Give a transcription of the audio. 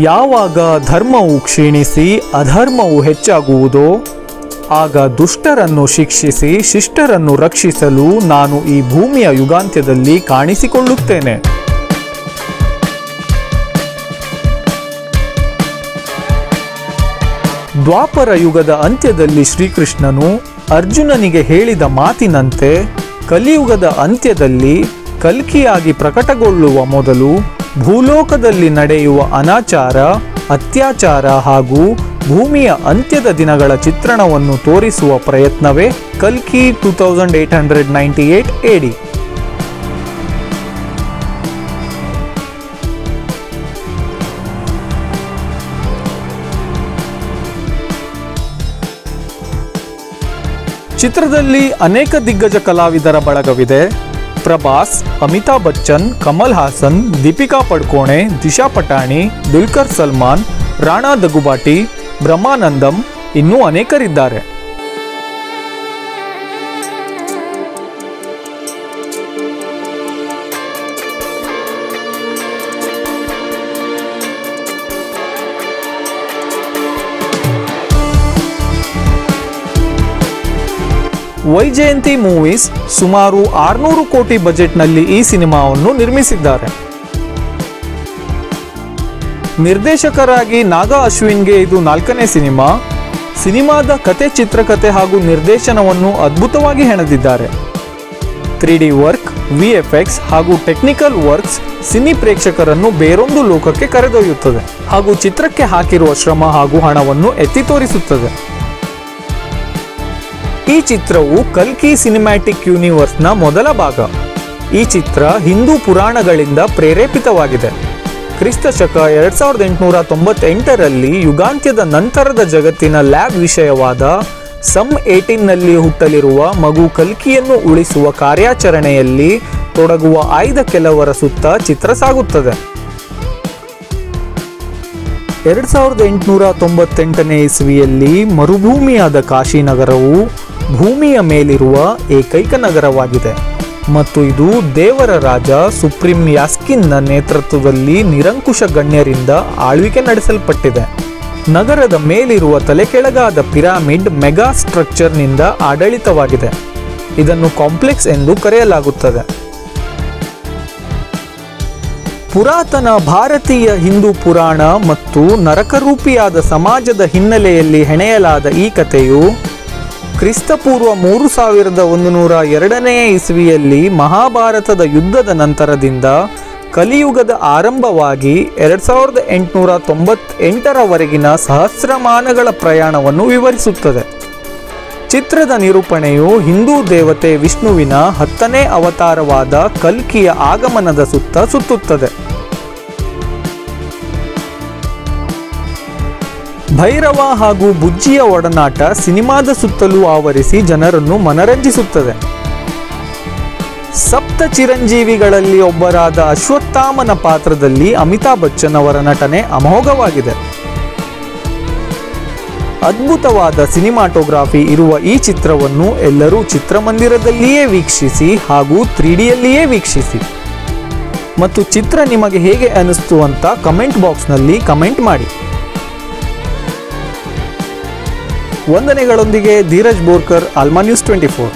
ಯಾವಾಗ ಧರ್ಮವು ಕ್ಷೀಣಿಸಿ ಅಧರ್ಮವು ಹೆಚ್ಚಾಗುವುದೋ ಆಗ ದುಷ್ಟರನ್ನು ಶಿಕ್ಷಿಸಿ ಶಿಷ್ಟರನ್ನು ರಕ್ಷಿಸಲು ನಾನು ಈ ಭೂಮಿಯ ಯುಗಾಂತ್ಯದಲ್ಲಿ ಕಾಣಿಸಿಕೊಳ್ಳುತ್ತೇನೆ. ದ್ವಾಪರ ಯುಗದ ಅಂತ್ಯದಲ್ಲಿ ಶ್ರೀಕೃಷ್ಣನು ಅರ್ಜುನನಿಗೆ ಹೇಳಿದ ಮಾತಿನಂತೆ ಕಲಿಯುಗದ ಅಂತ್ಯದಲ್ಲಿ ಕಲ್ಕಿಯಾಗಿ ಪ್ರಕಟಗೊಳ್ಳುವ ಮೊದಲು ಭೂಲೋಕದಲ್ಲಿ ನಡೆಯುವ ಅನಾಚಾರ, ಅತ್ಯಾಚಾರ ಹಾಗೂ ಭೂಮಿಯ ಅಂತ್ಯದ ದಿನಗಳ ಚಿತ್ರಣವನ್ನು ತೋರಿಸುವ ಪ್ರಯತ್ನವೇ ಕಲ್ಕಿ 2898 AD. ಚಿತ್ರದಲ್ಲಿ ಅನೇಕ ದಿಗ್ಗಜ ಕಲಾವಿದರ ಬಳಗವಿದೆ. ಪ್ರಭಾಸ್, ಅಮಿತಾಬ್ ಬಚ್ಚನ್, ಕಮಲ್ ಹಾಸನ್, ದೀಪಿಕಾ ಪಡುಕೋಣೆ, ದಿಶಾ ಪಟಾಣಿ, ದುಲ್ಕರ್ ಸಲ್ಮಾನ್, ರಾಣಾ ದಗುಬಾಟಿ, ಬ್ರಹ್ಮಾನಂದಂ ಇನ್ನೂ ಅನೇಕರಿದ್ದಾರೆ. ವೈಜಯಂತಿ ಮೂವೀಸ್ ಸುಮಾರು 600 ಕೋಟಿ ಬಜೆಟ್ನಲ್ಲಿ ಈ ಸಿನಿಮಾವನ್ನು ನಿರ್ಮಿಸಿದ್ದಾರೆ. ನಿರ್ದೇಶಕರಾಗಿ ನಾಗಾ ಅಶ್ವಿನ್ಗೆ ಇದು 4ನೇ ಸಿನಿಮಾ. ಸಿನಿಮಾದ ಕತೆ, ಚಿತ್ರಕಥೆ ಹಾಗೂ ನಿರ್ದೇಶನವನ್ನು ಅದ್ಭುತವಾಗಿ ಹೆಣೆದಿದ್ದಾರೆ. 3D ವರ್ಕ್, VFX ಹಾಗೂ ಟೆಕ್ನಿಕಲ್ ವರ್ಕ್ಸ್ ಸಿನಿ ಪ್ರೇಕ್ಷಕರನ್ನು ಬೇರೊಂದು ಲೋಕಕ್ಕೆ ಕರೆದೊಯ್ಯುತ್ತದೆ ಹಾಗೂ ಚಿತ್ರಕ್ಕೆ ಹಾಕಿರುವ ಶ್ರಮ ಹಾಗೂ ಹಣವನ್ನು ಎತ್ತಿ ತೋರಿಸುತ್ತದೆ. ಈ ಚಿತ್ರವು ಕಲ್ಕಿ ಸಿನಿಮ್ಯಾಟಿಕ್ ಯೂನಿವರ್ಸ್ನ ಮೊದಲ ಭಾಗ. ಈ ಚಿತ್ರ ಹಿಂದೂ ಪುರಾಣಗಳಿಂದ ಪ್ರೇರೇಪಿತವಾಗಿದೆ. ಕ್ರಿಸ್ತಶಕ 2898ರಲ್ಲಿ ಯುಗಾಂತ್ಯದ ನಂತರದ ಜಗತ್ತಿನ ಲ್ಯಾಬ್ ವಿಷಯವಾದ ಸಮ್ 18ನಲ್ಲಿ ಹುಟ್ಟಲಿರುವ ಮಗು ಕಲ್ಕಿಯನ್ನು ಉಳಿಸುವ ಕಾರ್ಯಾಚರಣೆಯಲ್ಲಿ ತೊಡಗುವ ಆಯ್ದ ಕೆಲವರ ಸುತ್ತ ಚಿತ್ರ ಸಾಗುತ್ತದೆ. 2898ನೇ ಇಸ್ವಿಯಲ್ಲಿ ಮರುಭೂಮಿಯಾದ ಕಾಶಿನಗರವು ಭೂಮಿಯ ಮೇಲಿರುವ ಏಕೈಕ ನಗರವಾಗಿದೆ ಮತ್ತು ಇದು ದೇವರ ರಾಜ ಸುಪ್ರೀಂ ಯಾಸ್ಕಿನ್ನ ನೇತೃತ್ವದಲ್ಲಿ ನಿರಂಕುಶ ಗಣ್ಯರಿಂದ ಆಳ್ವಿಕೆ ನಡೆಸಲ್ಪಟ್ಟಿದೆ. ನಗರದ ಮೇಲಿರುವ ತಲೆಕೆಳಗಾದ ಪಿರಾಮಿಡ್ ಮೆಗಾ ಸ್ಟ್ರಕ್ಚರ್ನಿಂದ ಆಡಳಿತವಾಗಿದೆ. ಇದನ್ನು ಕಾಂಪ್ಲೆಕ್ಸ್ ಎಂದು ಕರೆಯಲಾಗುತ್ತದೆ. ಪುರಾತನ ಭಾರತೀಯ ಹಿಂದೂ ಪುರಾಣ ಮತ್ತು ನರಕರೂಪಿಯಾದ ಸಮಾಜದ ಹಿನ್ನೆಲೆಯಲ್ಲಿ ಹೆಣೆಯಲಾದ ಈ ಕಥೆಯು ಕ್ರಿಸ್ತಪೂರ್ವ 3102ನೇ ಇಸ್ವಿಯಲ್ಲಿ ಮಹಾಭಾರತದ ಯುದ್ಧದ ನಂತರದಿಂದ ಕಲಿಯುಗದ ಆರಂಭವಾಗಿ 2898ರವರೆಗಿನ ಸಹಸ್ರಮಾನಗಳ ಪ್ರಯಾಣವನ್ನು ವಿವರಿಸುತ್ತದೆ. ಚಿತ್ರದ ನಿರೂಪಣೆಯು ಹಿಂದೂ ದೇವತೆ ವಿಷ್ಣುವಿನ 10ನೇ ಅವತಾರವಾದ ಕಲ್ಕಿಯ ಆಗಮನದ ಸುತ್ತ ಸುತ್ತುತ್ತದೆ. ಭೈರವ ಹಾಗೂ ಬುಜ್ಜಿಯ ಒಡನಾಟ ಸಿನಿಮಾದ ಸುತ್ತಲೂ ಆವರಿಸಿ ಜನರನ್ನು ಮನರಂಜಿಸುತ್ತದೆ. ಸಪ್ತ ಚಿರಂಜೀವಿಗಳಲ್ಲಿ ಒಬ್ಬರಾದ ಅಶ್ವತ್ಥಾಮನ ಪಾತ್ರದಲ್ಲಿ ಅಮಿತಾಬ್ ಬಚ್ಚನ್ ಅವರ ನಟನೆ ಅಮೋಘವಾಗಿದೆ. ಅದ್ಭುತವಾದ ಸಿನಿಮಾಟೋಗ್ರಫಿ ಇರುವ ಈ ಚಿತ್ರವನ್ನು ಎಲ್ಲರೂ ಚಿತ್ರಮಂದಿರದಲ್ಲಿಯೇ ವೀಕ್ಷಿಸಿ ಹಾಗೂ 3Dಯಲ್ಲಿಯೇ ವೀಕ್ಷಿಸಿ ಮತ್ತು ಚಿತ್ರ ನಿಮಗೆ ಹೇಗೆ ಅನಿಸ್ತು ಅಂತ ಕಮೆಂಟ್ ಬಾಕ್ಸ್ನಲ್ಲಿ ಕಮೆಂಟ್ ಮಾಡಿ. ವಂದನೆಗಳೊಂದಿಗೆ ಧೀರಜ್ ಬೋರ್ಕರ್, ಅಲ್ಮಾ ನ್ಯೂಸ್ 24.